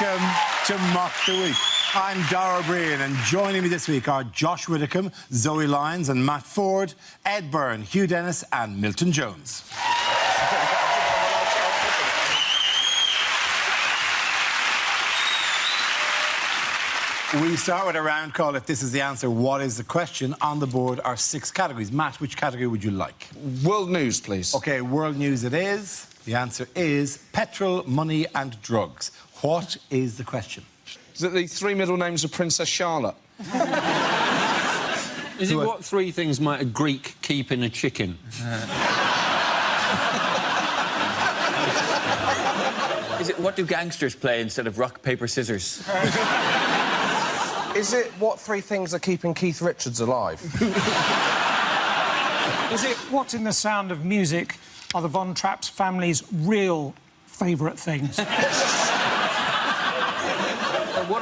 Welcome to Mock the Week. I'm Dara Breen, and joining me this week are Josh Widdicombe, Zoe Lyons and Matt Ford, Ed Byrne, Hugh Dennis and Milton Jones. We start with a round call. If this is the answer, what is the question? On the board are 6 categories. Matt, which category would you like? World news, please. OK, world news it is. The answer is petrol, money and drugs. What is the question? Is it the 3 middle names of Princess Charlotte? Is it what 3 things might a Greek keep in a chicken? Is it what do gangsters play instead of rock, paper, scissors? Is it what 3 things are keeping Keith Richards alive? Is it what in the sound of music are the Von Trapp's family's real favourite things? What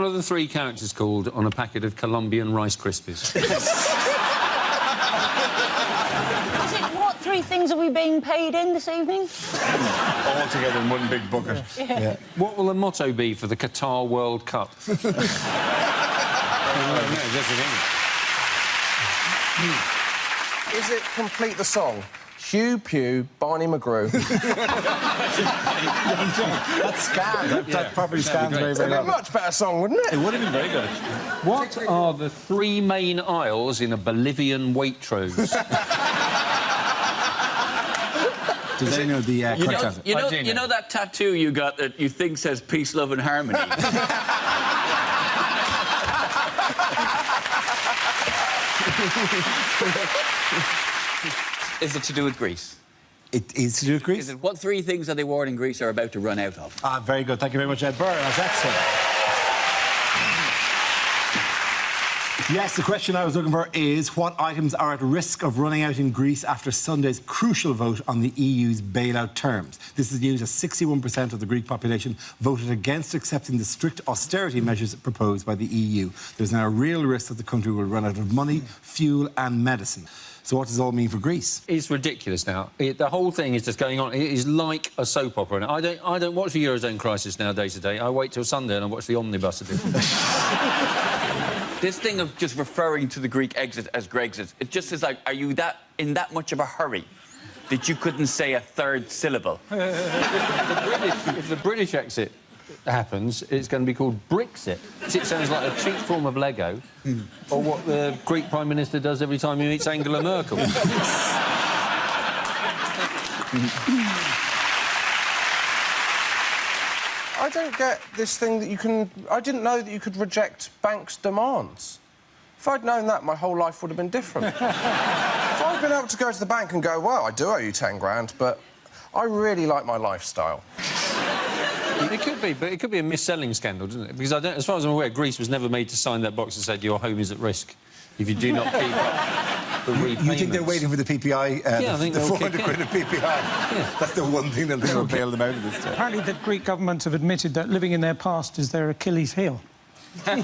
are the 3 characters called on a packet of Colombian Rice Krispies? Is it what 3 things are we being paid in this evening? All together in one big bucket. Yeah. What will the motto be for the Qatar World Cup? Is it complete the song? Hugh Pew, Barney McGrew. That scans. That probably scans very, very It'd be a well. much better song, wouldn't it? It would have been very good. What are the 3 main aisles in a Bolivian Waitrose? Do they know the correct answer? You know that tattoo you got that you think says peace, love and harmony? Is it to do with Greece? It is to do with Greece? Is it what 3 things are they worn in Greece are about to run out of? Ah, very good. Thank you very much, Ed Byrne. That's excellent. Yes, the question I was looking for is what items are at risk of running out in Greece after Sunday's crucial vote on the EU's bailout terms. This is news as 61% of the Greek population voted against accepting the strict austerity measures proposed by the EU. There's now a real risk that the country will run out of money, fuel and medicine. So what does it all mean for Greece? It's ridiculous now. The whole thing is just going on. It is like a soap opera. And I don't watch the Eurozone crisis now day to day. I wait till Sunday and I watch the omnibus edition. This thing of just referring to the Greek exit as Gregxit, it just is like, are you in that much of a hurry that you couldn't say a 3rd syllable? If the British exit happens, it's going to be called Brexit. It sounds like a cheap form of Lego, or what the Greek Prime Minister does every time he meets Angela Merkel. I don't get this thing that you can... I didn't know that you could reject banks' demands. If I'd known that, my whole life would have been different. If I'd been able to go to the bank and go, well, I do owe you 10 grand, but I really like my lifestyle. It could be, but it could be a mis-selling scandal, doesn't it? Because as far as I'm aware, Greece was never made to sign that box that said your home is at risk if you do not keep up the repayments. You think they're waiting for the PPI? Yeah, I think the they'll 400 quid of PPI. Yeah. That's the one thing that will bail them out of this time. Apparently the Greek government have admitted that living in their past is their Achilles heel. No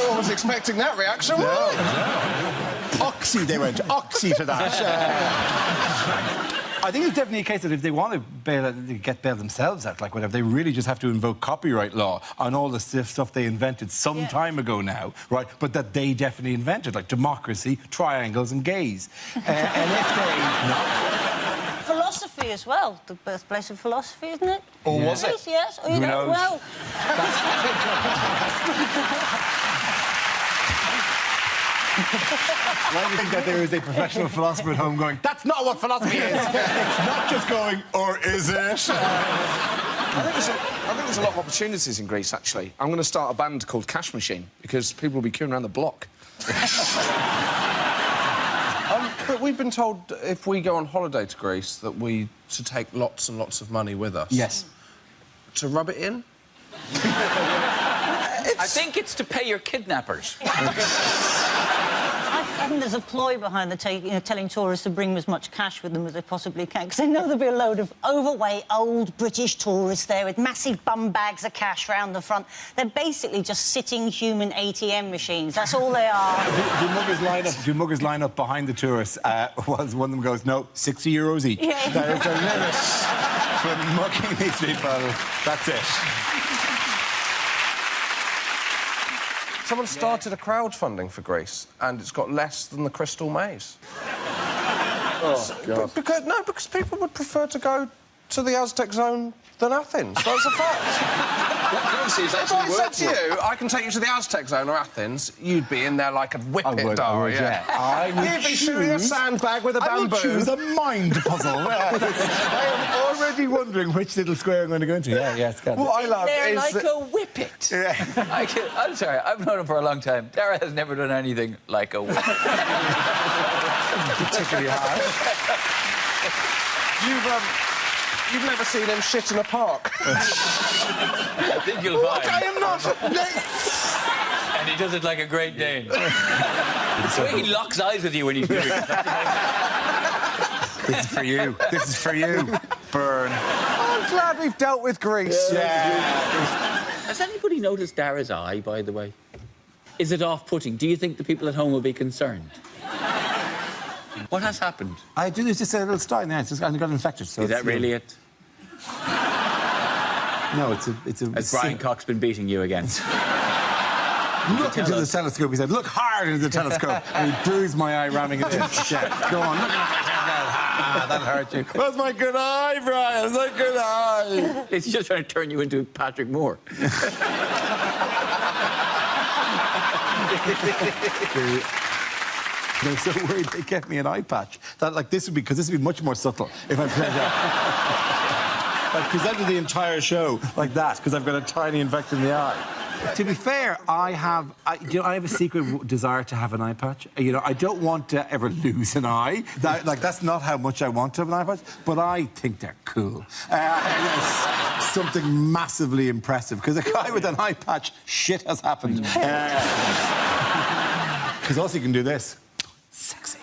one was expecting that reaction, No. Oxy, they went. Oxy to that. I think it's definitely a case that if they want to get bailed themselves out, like whatever, they really just have to invoke copyright law on all the stuff they invented some time ago now, right? But that they definitely invented, like democracy, triangles and gays. And if they... Philosophy as well. The birthplace of philosophy, isn't it? Or was it? Yes. Oh, you Who know, knows? well... Why do you think that there is a professional philosopher at home going, that's not what philosophy is? It's not just going, or is it? I think there's a lot of opportunities in Greece, actually. I'm going to start a band called Cash Machine, because people will be queuing around the block. But we've been told if we go on holiday to Greece that we should take lots and lots of money with us. Yes. To rub it in? I think it's to pay your kidnappers. I I think there's a ploy behind the telling tourists to bring as much cash with them as they possibly can, because they know there'll be a load of overweight, old British tourists there with massive bum bags of cash round the front. They're basically just sitting human ATM machines. That's all they are. Do muggers line up behind the tourists? One of them goes, no, €60 each. Yeah. There is a limit for mugging these people. That's it. Someone started a crowdfunding for Greece, and it's got less than the Crystal Maze. Oh, God. Because people would prefer to go to the Aztec zone than Athens. That's a fact. If I said to you, I can take you to the Aztec zone or Athens, you'd be in there like a whippet, Dara, I would You'd be shooting a sandbag with a bamboo. I would choose a mind puzzle. I am already wondering which little square I'm going to go into. Yes, What I love They're is like that- a whippet. I'm sorry, I've known him for a long time. Dara has never done anything like a whippet. particularly hard. You've never seen him shit in a park. I think you'll find. I am not. And he does it like a Great Dane. The way he locks eyes with you when he's doing it. This is for you. This is for you, Byrne. I'm glad we've dealt with Greece. Has anybody noticed Dara's eye, by the way? Is it off-putting? Do you think the people at home will be concerned? What has happened? I do. There's just a little star in there. It's just I got infected. So Is that really it? No, it's a. Has Brian Cox been beating you again? Look into the telescope. He said, "Look hard into the telescope," and he bruised my eye ramming into it. Yeah. Go on. Look at that hurt you. That's my good eye, Brian. That's my good eye. It's just trying to turn you into Patrick Moore. They're so worried they get me an eye patch. That like this would be much more subtle if I presented I presented the entire show like that because I've got a tiny infection in the eye. To be fair, I have a secret desire to have an eye patch. You know, I don't want to ever lose an eye. That's not how much I want to have an eye patch, but I think they're cool. It's something massively impressive because a guy with an eye patch, shit has happened. Because also you can do this. Sexy.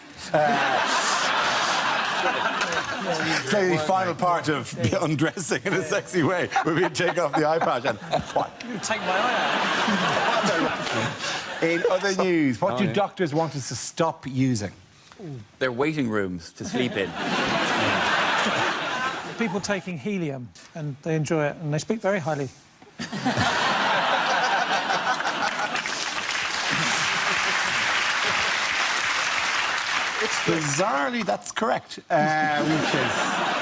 So the final part of undressing in a sexy way would be to take off the eye patch and what? Take my eye out. In other news, what do doctors want us to stop using? They're waiting rooms to sleep in. People taking helium, and they enjoy it, and they speak very highly. Bizarrely, that's correct. Which is...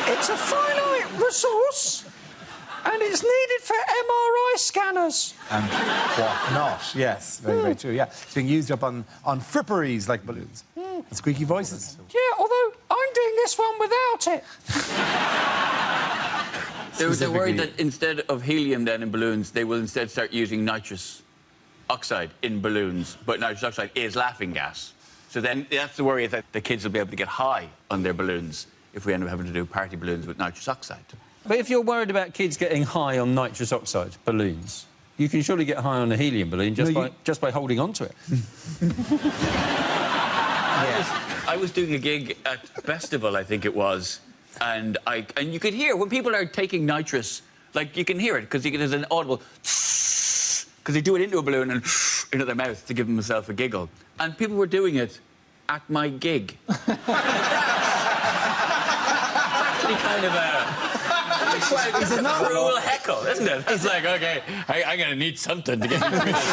It's a finite resource, and it's needed for MRI scanners. And what not? Yes, very, very true, yeah. It's being used up on fripperies like balloons. And squeaky voices. Yeah, although I'm doing this one without it. They're worried that instead of helium then in balloons, they will instead start using nitrous oxide in balloons. But nitrous oxide is laughing gas. So then that's the worry, is that the kids will be able to get high on their balloons if we end up having to do party balloons with nitrous oxide. But if you're worried about kids getting high on nitrous oxide balloons, you can surely get high on a helium balloon just by holding on to it. I was doing a gig at Festival, I think it was, and you could hear when people are taking nitrous, like you can hear it because there's an audible because they do it into a balloon and into their mouth to give themselves a giggle, and people were doing it at my gig. Really kind of it's a cruel heckle, isn't it? It's like, OK, I'm going to need something to get me through this.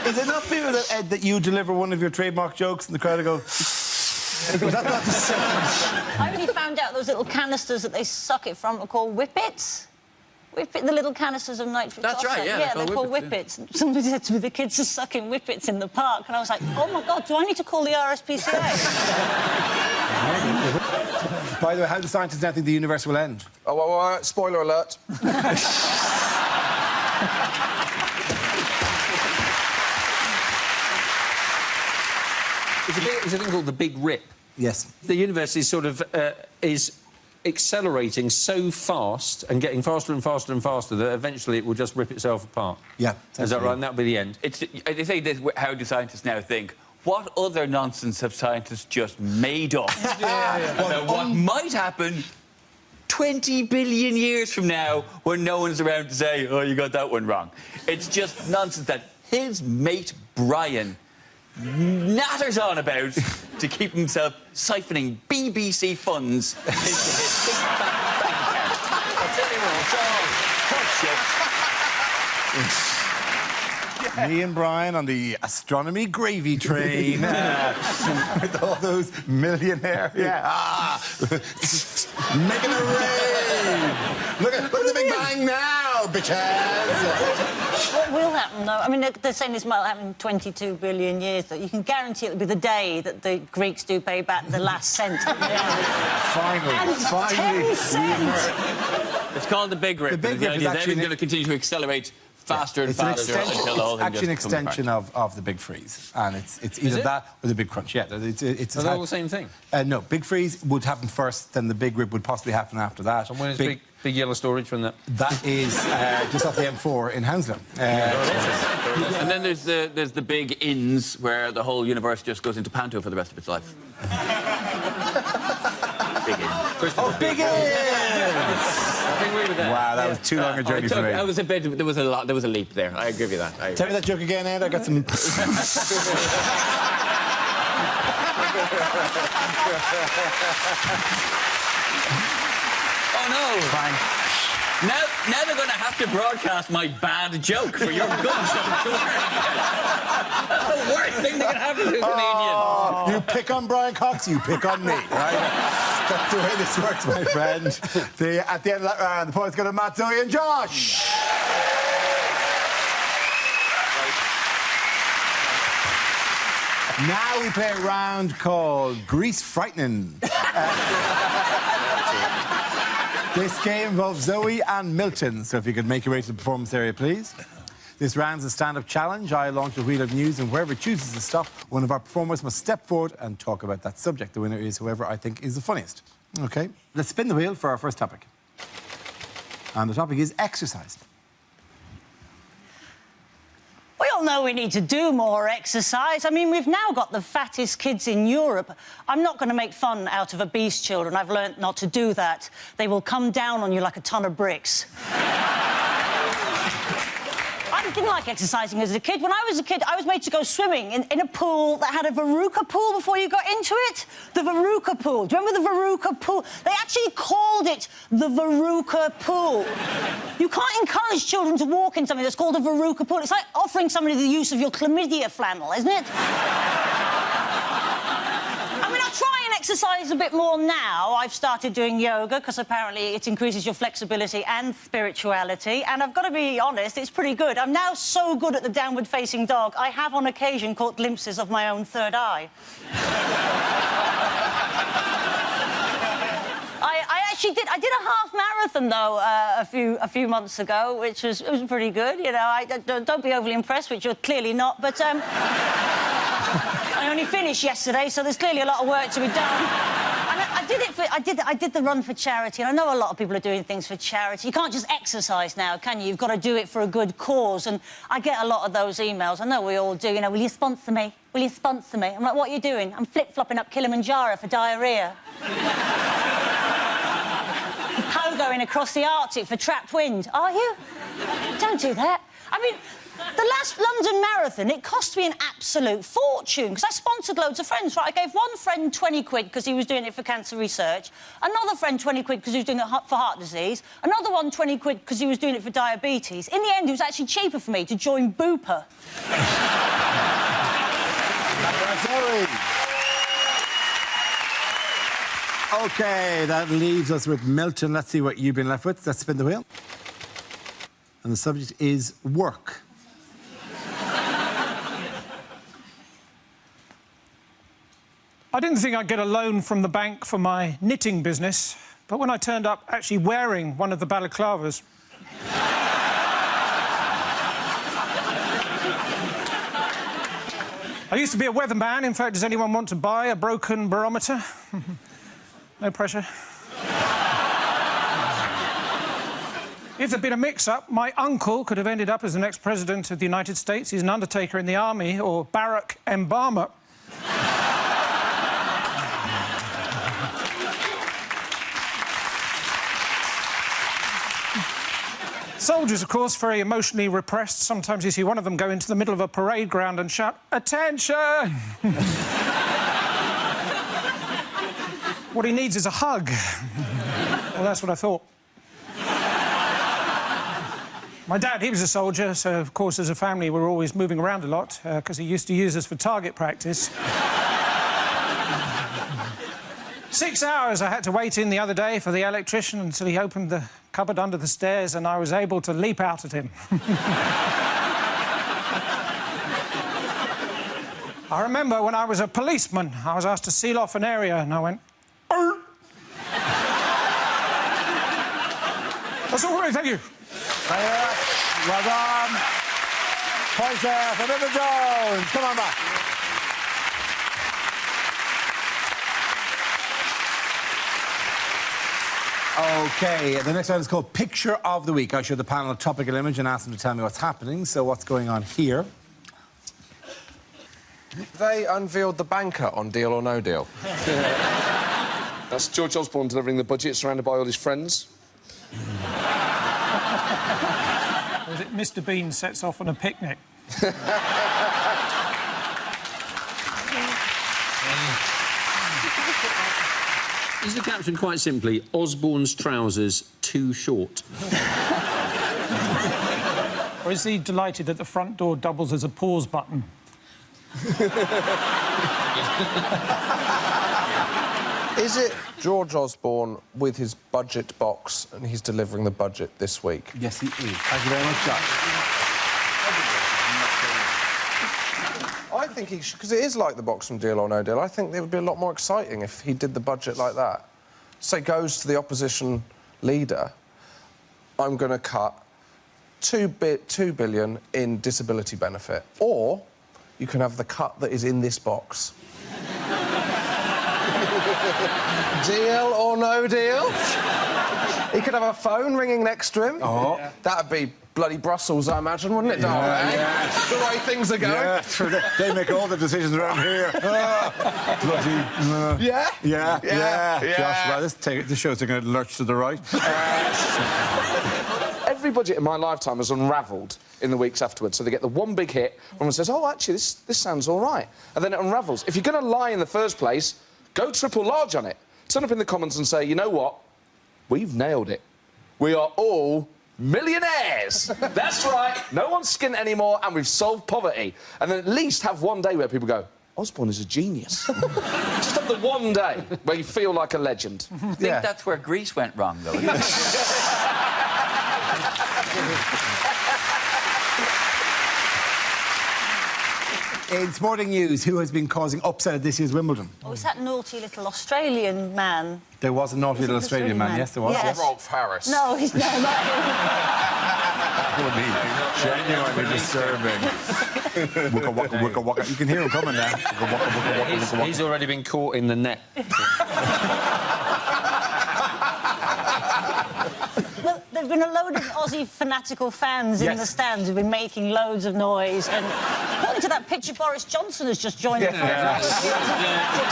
Is it not people that, Ed, that you deliver one of your trademark jokes and the crowd will go... Was that not the same? I only found out those little canisters that they suck it from are called whippets. The little canisters of nitrous That's oxide. right, yeah, Yeah, they're they're called whippets. Somebody said to me, the kids are sucking whippets in the park. And I was like, oh, my God, do I need to call the RSPCA? By the way, how do scientists now think the universe will end? Oh, well, spoiler alert. It's a thing called the Big Rip. Yes. The universe is sort of is accelerating so fast and getting faster and faster and faster that eventually it will just rip itself apart. Yeah. Is that right? And that'll be the end. They say this, how do scientists now think? what other nonsense have scientists just made up about what might happen 20 billion years from now when no one's around to say, oh, you got that one wrong. It's just nonsense that his mate Brian natters on about to keep himself siphoning BBC funds into his big fat bank account. That's anymore. It's all horseshit. Me and Brian on the astronomy gravy train with all those millionaire, making it rain. Look at the Big Bang now, bitches. What will happen, though? I mean, they're saying this might happen in 22 billion years, though. You can guarantee it'll be the day that the Greeks do pay back the last cent. Finally. 10 cents! It's called the Big Rip. The Big Rip is actually going to continue to accelerate faster and faster until the whole it's thing actually an just comes apart. extension of the Big Freeze, and it's either it? that or the Big Crunch. Yeah, it's Are they all the same thing? No, Big Freeze would happen first, then the Big Rip would possibly happen after that. And when is big yellow storage from that? That is just off the M4 in Hounslow. And then there's the big inns where the whole universe just goes into panto for the rest of its life. Big inn. Oh, Big Ins! I agree with that. Wow, that was too long a journey for me. That was a bit. There was a leap there. I agree with that. Tell me that joke again, Ed. I got some. Oh no! Fine. Now they're going to have to broadcast my bad joke for your good joke to work. That's the worst thing that can happen to a comedian. Oh, you pick on Brian Cox, you pick on me, right? That's the way this works, my friend. At the end of that round, the points go to Matt, Zoe, and Josh. Now we play a round called Grease Frightening. This game involves Zoe and Milton, so if you could make your way to the performance area, please. This round's a stand-up challenge. I launch a wheel of news, and whoever chooses to stop, one of our performers must step forward and talk about that subject. The winner is whoever I think is the funniest. OK, let's spin the wheel for our first topic. And the topic is exercise. We all know we need to do more exercise. I mean, we've now got the fattest kids in Europe. I'm not going to make fun out of obese children. I've learnt not to do that. They will come down on you like a ton of bricks. I didn't like exercising as a kid. When I was a kid, I was made to go swimming in a pool that had a Veruca pool before you got into it. The Veruca pool. Do you remember the Veruca pool? They actually called it the Veruca pool. You can't encourage children to walk in something that's called a Veruca pool. It's like offering somebody the use of your chlamydia flannel, isn't it? I mean, I try and exercise a bit more now. I've started doing yoga because apparently it increases your flexibility and spirituality. And I've got to be honest, it's pretty good. I'm now so good at the downward-facing dog, I have on occasion caught glimpses of my own third eye. I did a half marathon though a few months ago, which was pretty good. You know, don't be overly impressed, which you're clearly not. But I only finished yesterday, so there's clearly a lot of work to be done. And I did the run for charity, and I know a lot of people are doing things for charity. You can't just exercise now, can you? You've got to do it for a good cause. And I get a lot of those emails. I know we all do. You know, will you sponsor me? Will you sponsor me? I'm like, what are you doing? I'm flip-flopping up Kilimanjaro for diarrhea. Going across the Arctic for trapped wind. Are you? Don't do that. I mean, the last London Marathon, it cost me an absolute fortune because I sponsored loads of friends, right? I gave one friend 20 quid because he was doing it for cancer research, another friend 20 quid because he was doing it for heart disease, another one 20 quid because he was doing it for diabetes. In the end, it was actually cheaper for me to join Bupa. OK, that leaves us with Milton. Let's see what you've been left with. Let's spin the wheel. And the subject is work. I didn't think I'd get a loan from the bank for my knitting business, but when I turned up actually wearing one of the balaclavas... I used to be a weatherman. In fact, does anyone want to buy a broken barometer? No pressure. If there'd been a mix-up, my uncle could have ended up as the next president of the United States. He's an undertaker in the army, or Barack Obama. Soldiers, of course, very emotionally repressed. Sometimes you see one of them go into the middle of a parade ground and shout, "Attention!" What he needs is a hug. Well, that's what I thought. My dad, he was a soldier, so, of course, as a family, we were always moving around a lot, because he used to use us for target practice. 6 hours I had to wait in the other day for the electrician until he opened the cupboard under the stairs and I was able to leap out at him. I remember when I was a policeman, I was asked to seal off an area and I went... "Arr!" That's all right, thank you. Well done. Points there for Mr. Jones. Come on back. OK, the next one is called Picture of the Week. I show the panel a topical image and ask them to tell me what's happening. So what's going on here? They unveiled the banker on Deal or No Deal. That's George Osborne delivering the budget, surrounded by all his friends. Or is it Mr. Bean sets off on a picnic? Is the caption quite simply, Osborne's trousers too short? Or is he delighted that the front door doubles as a pause button? Is it George Osborne with his budget box and he's delivering the budget this week? Yes, he is. Thank you very much, Josh. I think he should, because it is like the box from Deal or No Deal. I think it would be a lot more exciting if he did the budget like that. Say, goes to the opposition leader, I'm going to cut $2 billion in disability benefit. Or you can have the cut that is in this box. Deal or no deal? He could have a phone ringing next to him. Oh. Yeah. That'd be bloody Brussels, I imagine, wouldn't it, darling? Yeah. The way things are going. Yeah, they make all the decisions around here. Bloody... Yeah? Yeah. Yeah. Josh, well, this show's taking a lurch to the right. Every budget in my lifetime has unravelled in the weeks afterwards. So they get the one big hit, everyone says, oh, actually, this sounds all right. And then it unravels. If you're going to lie in the first place, go triple large on it. Turn up in the comments and say, you know what? We've nailed it. We are all millionaires. That's right. No one's skint anymore, and we've solved poverty. And then at least have one day where people go, Osborne is a genius. Just have the one day where you feel like a legend. I think that's where Greece went wrong, though. In sporting news, who has been causing upset at this year's Wimbledon? Oh, is that naughty little Australian man? There was a naughty little Australian man. Yes, there was. Yes. Rolf Harris. No, he's not. Genuinely disturbing. Wooka, waka, wooka, waka. You can hear him coming now. Wooka, waka, wooka, waka, wooka, waka. He's already been caught in the net. Well, there have been a load of Aussie fanatical fans in the stands who've been making loads of noise. And according to that picture, Boris Johnson has just joined the fanatics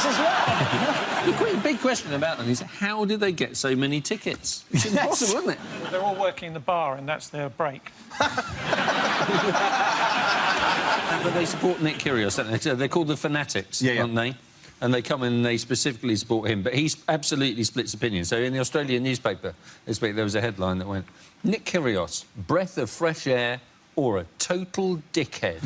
as well. The big question about them is how did they get so many tickets? It's impossible, isn't it? They're all working in the bar and that's their break. But they support Nick Kyrgios, don't they? They're called the Fanatics, aren't they? And they come in and they specifically support him. But he absolutely splits opinion. So in the Australian newspaper this week, there was a headline that went, Nick Kyrgios, breath of fresh air or a total dickhead.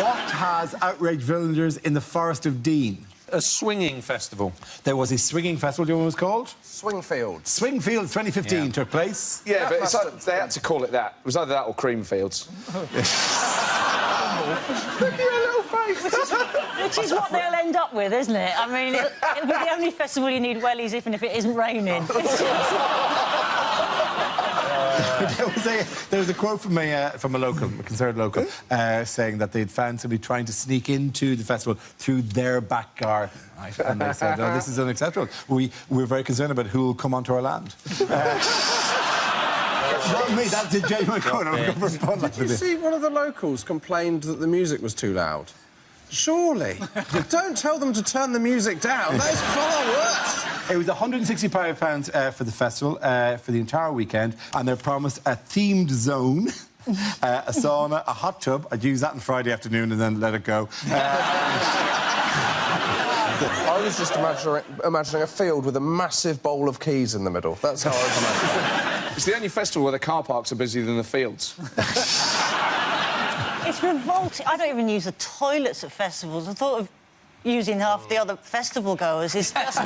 What has outraged villagers in the Forest of Dean? A swinging festival. There was a swinging festival, do you know what it was called? Swingfields. Swingfields 2015 took place. Yeah, but it's like, they had to call it that. It was either that or Creamfields. Which is what they'll end up with, isn't it? I mean, it'll be the only festival you need wellies even if it isn't raining. There was a quote from a local, a concerned local, saying that they'd found somebody trying to sneak into the festival through their back garden. Right? And they said, "Oh, this is unacceptable. We're very concerned about who will come onto our land." Not me. That's a genuine quote. I'm going for fun. Did you see one of the locals complained that the music was too loud? Surely. Don't tell them to turn the music down. That is far worse. It was £165 for the festival for the entire weekend, and they're promised a themed zone, a sauna, a hot tub. I'd use that on Friday afternoon and then let it go. I was just imagining a field with a massive bowl of keys in the middle. That's how I was imagining. It's the only festival where the car parks are busier than the fields. It's revolting. I don't even use the toilets at festivals. I thought of using half the other festival goers. It's just...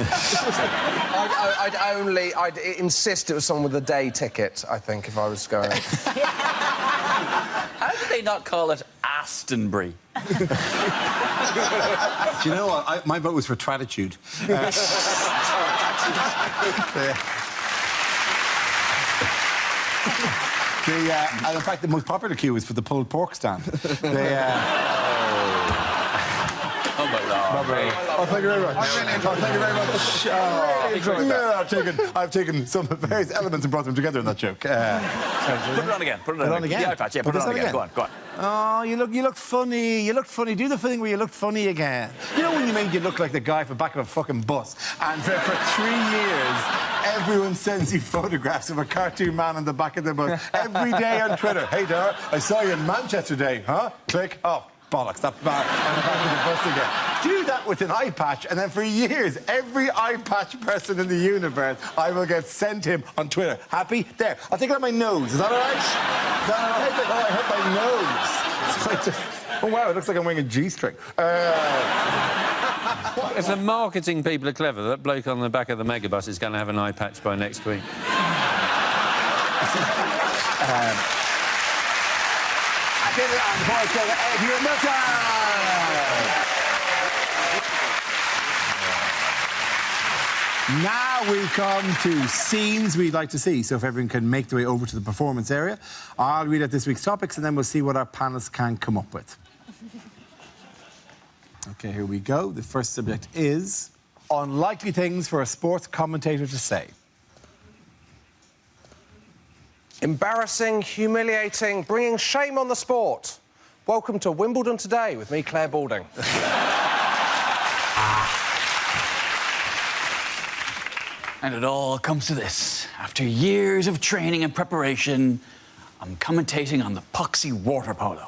I'd insist it was someone with a day ticket, I think, if I was going. How did they not call it Astonbury? Do you know what? My vote was for Tratitude. And in fact, the most popular queue was for the pulled pork stand. Oh, my Lord. Oh, thank you very much. Thank you very much. I've taken some various elements and brought them together in that joke. Put it on again. Put it on again. The eye patch, yeah, put it on again. Go on, go on. Oh, you look funny. You look funny. Do the thing where you look funny again. You know when you made you look like the guy from the back of a fucking bus, and for 3 years, everyone sends you photographs of a cartoon man on the back of the bus every day on Twitter. Hey, Dara, I saw you in Manchester today, huh? Click. Oh, bollocks, that's bad. On the back of the bus again. Do that with an eye patch, and then for years, every eye patch person in the universe, I will get sent him on Twitter. Happy? There. I'll take it on my nose. Is that all right? Is that all right? Oh, I hurt my nose. Oh, wow, it looks like I'm wearing a G-string. If the marketing people are clever, that bloke on the back of the megabus is going to have an eye patch by next week. Now we come to scenes we'd like to see. So if everyone can make their way over to the performance area, I'll read out this week's topics and then we'll see what our panelists can come up with. OK, here we go. The first subject is unlikely things for a sports commentator to say. Embarrassing, humiliating, bringing shame on the sport. Welcome to Wimbledon Today with me, Claire Balding. And it all comes to this. After years of training and preparation, I'm commentating on the Poxy water polo.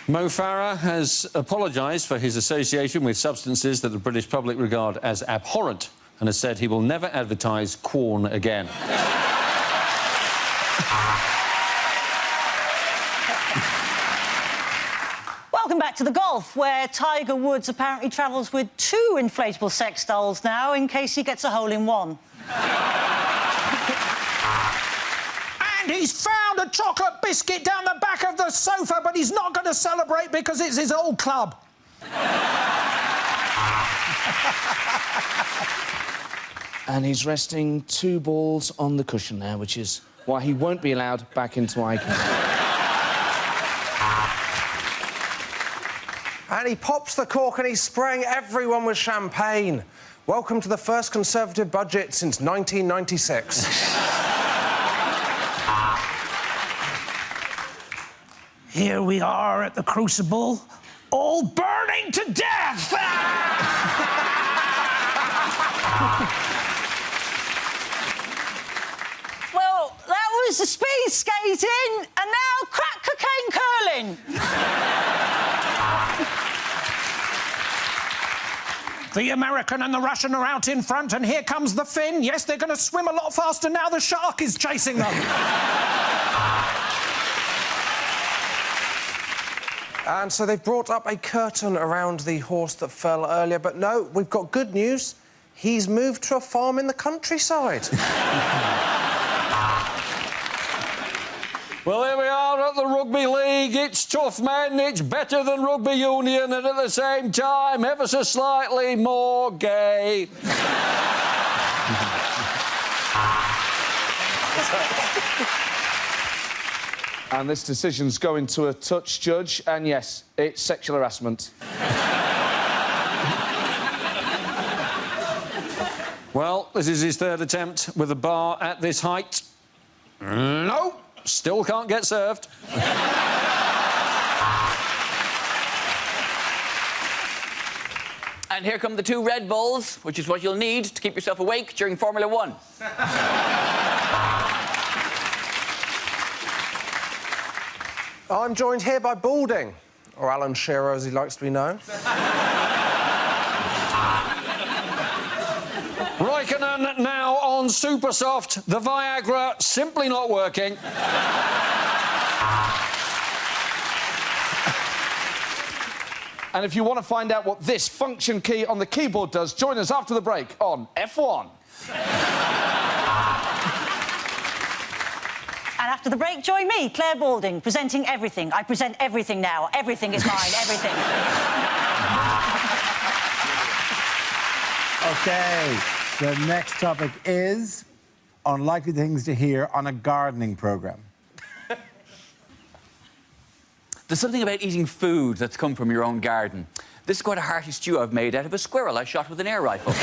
Mo Farah has apologised for his association with substances that the British public regard as abhorrent and has said he will never advertise Quorn again. Welcome back to the golf, where Tiger Woods apparently travels with 2 inflatable sex dolls now in case he gets a hole-in-one. And he's found a chocolate biscuit down the back of the sofa, but he's not going to celebrate because it's his old club. And he's resting 2 balls on the cushion now, which is why he won't be allowed back into ICANN. And he pops the cork and he's spraying everyone with champagne. Welcome to the first Conservative budget since 1996. Here we are at the Crucible, all burning to death! Well, that was the speed skating, and now crack cocaine curling. The American and the Russian are out in front, and here comes the Finn. Yes, they're going to swim a lot faster now. The shark is chasing them. And so they've brought up a curtain around the horse that fell earlier, but no, we've got good news. He's moved to a farm in the countryside. Well, here we are at the Rugby League. It's tough, men. It's better than rugby union and at the same time ever so slightly more gay. And this decision's going to a touch judge, and yes, it's sexual harassment. Well, this is his 3rd attempt with a bar at this height. No. still can't get served. And here come the 2 Red Bulls, which is what you'll need to keep yourself awake during Formula 1. I'm joined here by Balding, or Alan Shearer as he likes to be known. Raikkonen now on Supersoft. The Viagra simply not working. And if you want to find out what this function key on the keyboard does, join us after the break on F1. And after the break, join me, Claire Balding, presenting everything. I present everything now. Everything is mine, everything. OK, the next topic is unlikely things to hear on a gardening programme. There's something about eating food that's come from your own garden. This is quite a hearty stew I've made out of a squirrel I shot with an air rifle.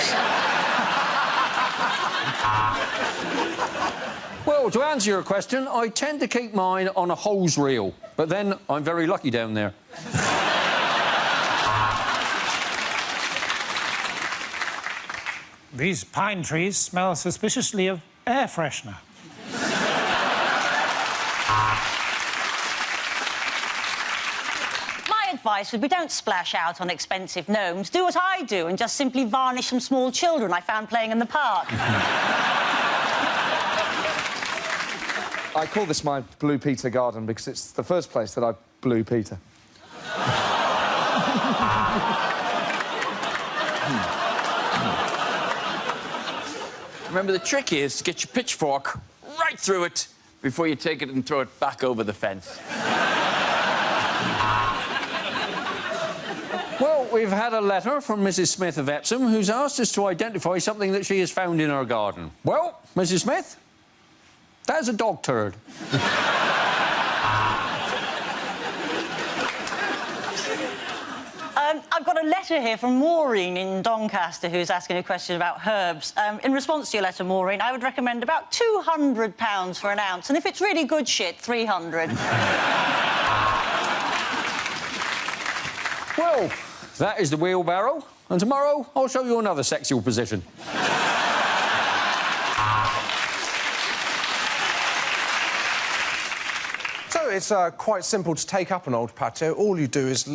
Well, to answer your question, I tend to keep mine on a hose reel. But then I'm very lucky down there. These pine trees smell suspiciously of air freshener. My advice would be don't splash out on expensive gnomes. Do what I do and just simply varnish some small children I found playing in the park. I call this my Blue Peter garden because it's the first place that I blew Peter. Remember, the trick is to get your pitchfork right through it before you take it and throw it back over the fence. Well, we've had a letter from Mrs. Smith of Epsom who's asked us to identify something that she has found in her garden. Well, Mrs. Smith, that's a dog turd. I've got a letter here from Maureen in Doncaster who's asking a question about herbs. In response to your letter, Maureen, I would recommend about £200 for an ounce, and if it's really good shit, 300. Well, that is the wheelbarrow, and tomorrow I'll show you another sexual position. So it's quite simple to take up an old patio. All you do is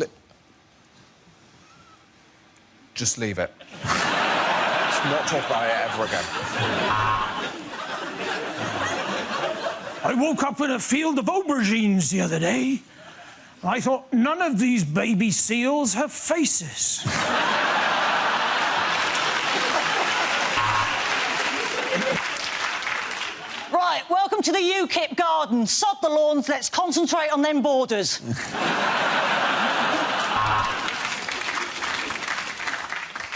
just leave it. Let's not talk about it ever again. I woke up in a field of aubergines the other day. I thought, none of these baby seals have faces. Right, welcome to the UKIP garden. Sod the lawns, let's concentrate on them borders.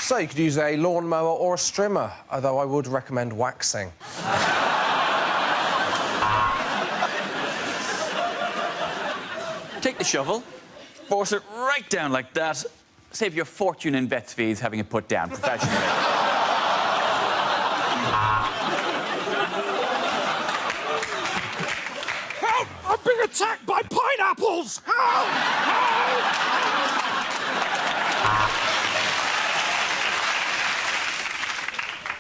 So you could use a lawnmower or a strimmer, although I would recommend waxing. Take the shovel, force it right down like that. Save your fortune in vet's fees having it put down professionally. Help! I'm being attacked by pineapples! Help! Help!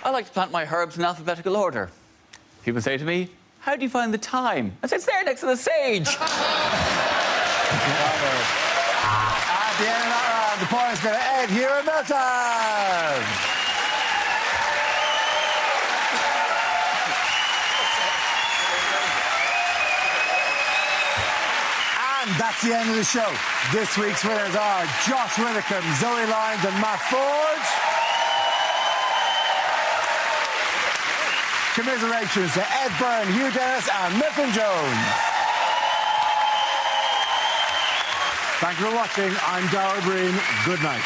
I like to plant my herbs in alphabetical order. People say to me, how do you find the time? I say, it's there next to the sage. At the end of that round, the points go to Ed, Hugh and Milton. And that's the end of the show. This week's winners are Josh Widdicombe, Zoe Lyons and Matt Ford. Commiserations to Ed Byrne, Hugh Dennis and Milton Jones. Thank you for watching. I'm Darrell Breen. Good night.